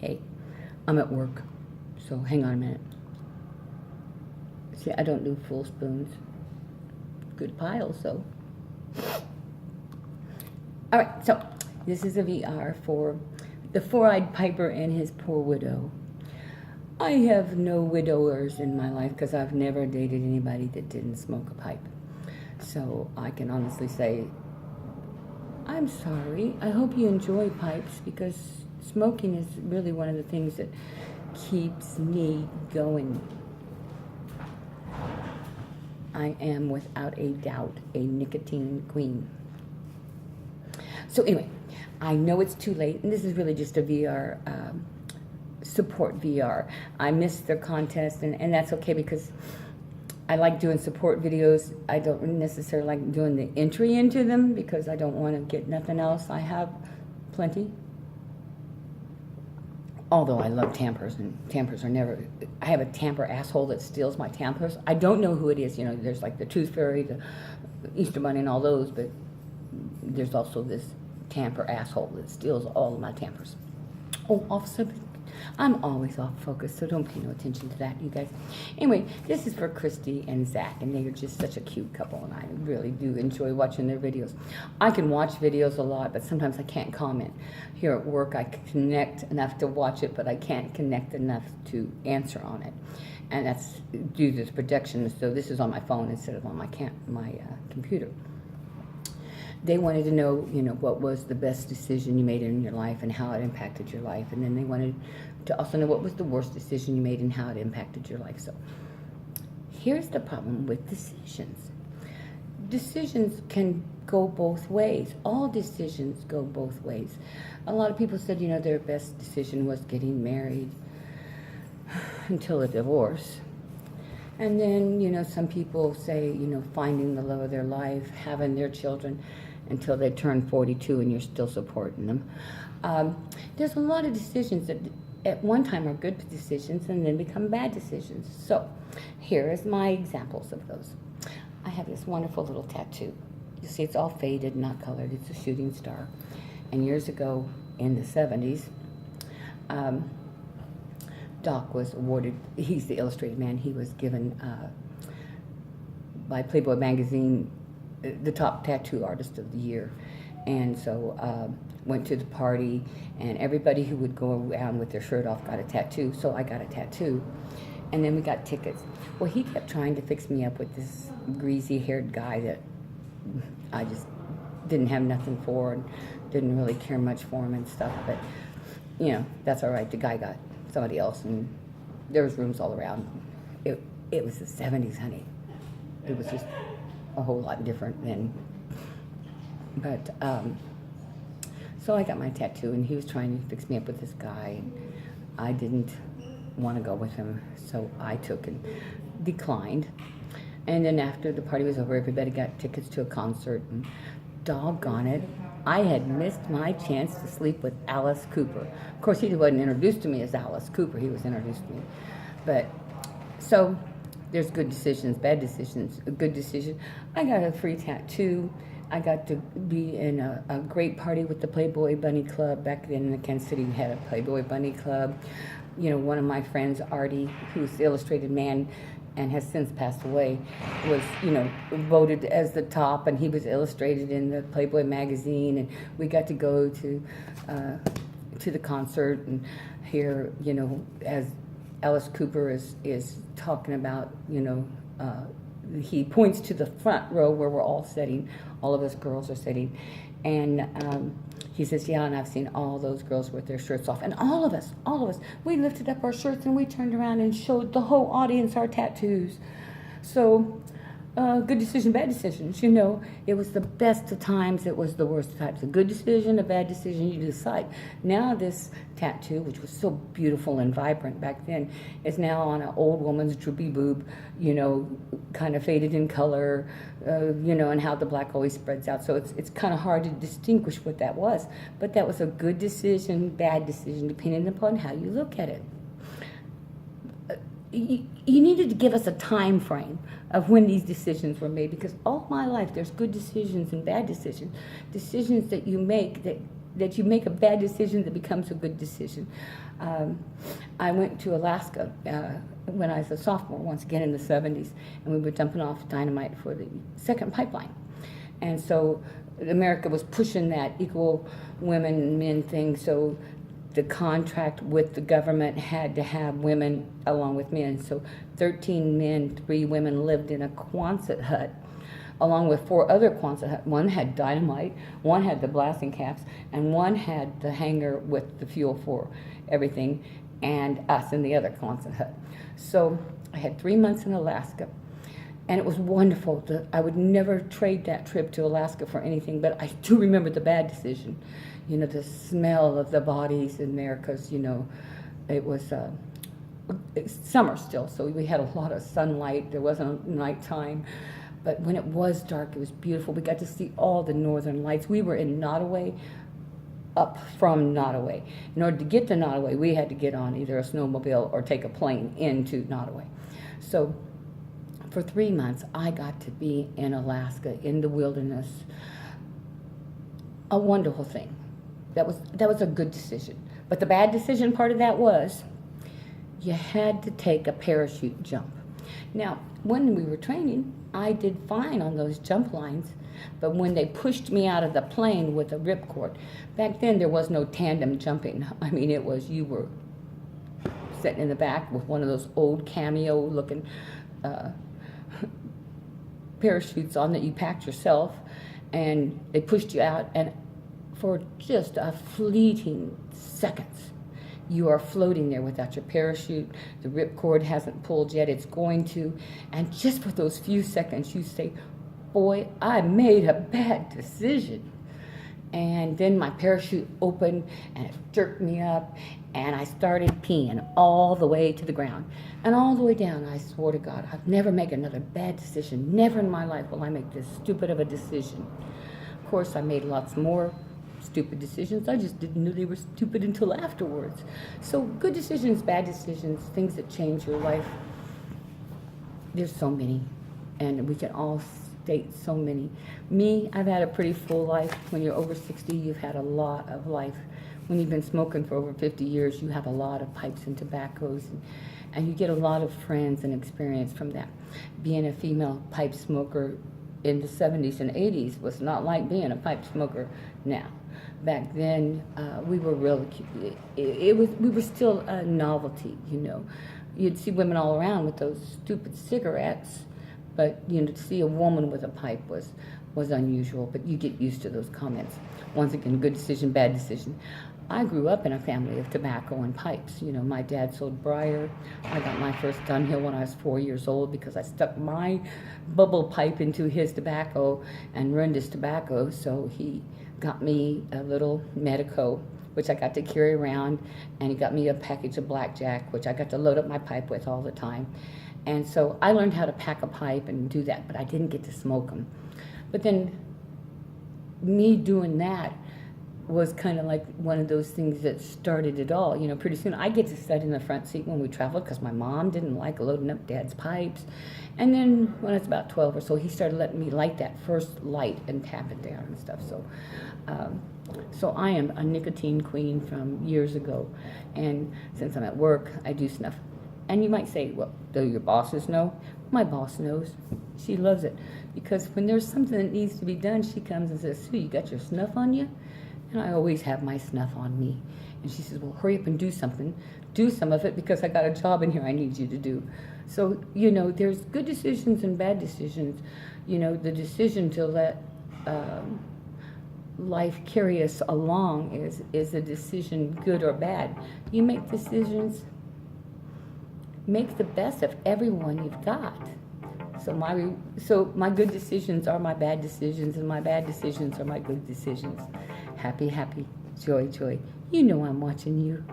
Hey, I'm at work, so hang on a minute. See, I don't do full spoons. Good piles, though. All right, so this is a VR for the four-eyed piper and his poor widow. I have no widowers in my life because I've never dated anybody that didn't smoke a pipe. So I can honestly say, I'm sorry. I hope you enjoy pipes because smoking is really one of the things that keeps me going. I am without a doubt a nicotine queen. So anyway, I know it's too late, and this is really just a VR, support VR. I missed their contest, and that's okay because I like doing support videos. I don't necessarily like doing the entry into them because I don't want to get nothing else. I have plenty. Although I love tampers, and tampers are never, I have a tamper asshole that steals my tampers. I don't know who it is. You know, there's like the Tooth Fairy, the Easter Bunny, and all those, but there's also this tamper asshole that steals all of my tampers. Oh, also, I'm always off focus, so don't pay no attention to that, you guys. Anyway, this is for Christy and Zach, and they are just such a cute couple, and I really do enjoy watching their videos. I can watch videos a lot, but sometimes I can't comment. Here at work, I connect enough to watch it, but I can't connect enough to answer on it. And that's due to the projection, so this is on my phone instead of on my computer. They wanted to know, you know, what was the best decision you made in your life and how it impacted your life. And then they wanted to also know what was the worst decision you made and how it impacted your life. So here's the problem with decisions. Decisions can go both ways. All decisions go both ways. A lot of people said, you know, their best decision was getting married until a divorce. And then, you know, some people say, you know, finding the love of their life, having their children until they turn 42 and you're still supporting them. There's a lot of decisions that at one time are good decisions and then become bad decisions. So here is my examples of those. I have this wonderful little tattoo. You see it's all faded, not colored. It's a shooting star. And years ago in the 70s, Doc was awarded, he's the illustrated man, he was given by Playboy magazine the top tattoo artist of the year. And so went to the party, and everybody who would go around with their shirt off got a tattoo, so I got a tattoo. And then we got tickets. Well, he kept trying to fix me up with this greasy-haired guy that I just didn't have nothing for and didn't really care much for him and stuff, but, you know, that's all right. The guy got somebody else, and there was rooms all around. It was the 70s, honey. It was just a whole lot different then. But so I got my tattoo, and he was trying to fix me up with this guy, and I didn't want to go with him, so I took and declined. And then after the party was over, everybody got tickets to a concert, and doggone it, I had missed my chance to sleep with Alice Cooper. Of course, he wasn't introduced to me as Alice Cooper. He was introduced to me. But, so, there's good decisions, bad decisions. A good decision, I got a free tattoo. I got to be in a great party with the Playboy Bunny Club. Back then in Kansas City, we had a Playboy Bunny Club. You know, one of my friends, Artie, who's the illustrated man, and has since passed away, was, you know, voted as the top, and he was illustrated in the Playboy magazine, and we got to go to the concert and hear, you know, as Alice Cooper is talking about, you know, he points to the front row where we're all sitting, all of us girls are sitting, and he says, yeah, and I've seen all those girls with their shirts off. And all of us, we lifted up our shirts and we turned around and showed the whole audience our tattoos. So, good decision, bad decisions. You know, it was the best of times, it was the worst of times. A good decision, a bad decision, you decide. Now this tattoo, which was so beautiful and vibrant back then, is now on an old woman's droopy boob, you know, kind of faded in color, you know, and how the black always spreads out. So it's kind of hard to distinguish what that was. But that was a good decision, bad decision, depending upon how you look at it. You needed to give us a time frame of when these decisions were made, because all my life there's good decisions and bad decisions. Decisions that you make that that you make a bad decision that becomes a good decision. I went to Alaska when I was a sophomore, once again in the 70s, and we were dumping off dynamite for the second pipeline. And so America was pushing that equal women and men thing, so the contract with the government had to have women along with men. So 13 men, 3 women lived in a Quonset hut, along with 4 other Quonset huts. One had dynamite, one had the blasting caps, and one had the hangar with the fuel for everything, and us in the other Quonset hut. So I had 3 months in Alaska, and it was wonderful. I would never trade that trip to Alaska for anything, but I do remember the bad decision. You know, the smell of the bodies in there, because, you know, it was summer still, so we had a lot of sunlight. There wasn't nighttime. But when it was dark, it was beautiful. We got to see all the northern lights. We were in Nottoway, up from Nottoway. In order to get to Nottoway, we had to get on either a snowmobile or take a plane into Nottoway. So for 3 months, I got to be in Alaska, in the wilderness. A wonderful thing. That was a good decision. But the bad decision part of that was you had to take a parachute jump. Now, when we were training, I did fine on those jump lines, but when they pushed me out of the plane with a ripcord, back then there was no tandem jumping. I mean, it was you were sitting in the back with one of those old cameo-looking parachutes on that you packed yourself, and they pushed you out, and for just a fleeting seconds, you are floating there without your parachute. The ripcord hasn't pulled yet, it's going to. And just for those few seconds, you say, boy, I made a bad decision. And then my parachute opened, and it jerked me up, and I started peeing all the way to the ground. And all the way down, I swore to God, I'll never make another bad decision. Never in my life will I make this stupid of a decision. Of course, I made lots more stupid decisions. I just didn't know they were stupid until afterwards. So good decisions, bad decisions, things that change your life. There's so many, and we can all state so many. Me, I've had a pretty full life. When you're over 60, you've had a lot of life. When you've been smoking for over 50 years, you have a lot of pipes and tobaccos, and you get a lot of friends and experience from that. Being a female pipe smoker in the 70s and 80s was not like being a pipe smoker now. Back then, we were really, we were still a novelty, you know. You'd see women all around with those stupid cigarettes, but, you know, to see a woman with a pipe was unusual, but you get used to those comments. Once again, good decision, bad decision. I grew up in a family of tobacco and pipes. You know, my dad sold briar. I got my first Dunhill when I was 4 years old because I stuck my bubble pipe into his tobacco and ruined his tobacco, so he got me a little Medico, which I got to carry around, and he got me a package of blackjack, which I got to load up my pipe with all the time. And so I learned how to pack a pipe and do that, but I didn't get to smoke them. But then me doing that was kind of like one of those things that started it all. You know, pretty soon I get to sit in the front seat when we traveled because my mom didn't like loading up Dad's pipes. And then when I was about 12 or so, he started letting me light that first light and tap it down and stuff. So I am a nicotine queen from years ago. And since I'm at work, I do snuff. And you might say, well, do your bosses know? My boss knows. She loves it. Because when there's something that needs to be done, she comes and says, Sue, you got your snuff on you? And I always have my snuff on me. And she says, well, hurry up and do something. Do some of it because I got a job in here I need you to do. So, you know, there's good decisions and bad decisions. You know, the decision to let life carry us along is a decision, good or bad. You make decisions, make the best of everyone you've got. So my good decisions are my bad decisions, and my bad decisions are my good decisions. Happy, happy, joy, joy. You know I'm watching you.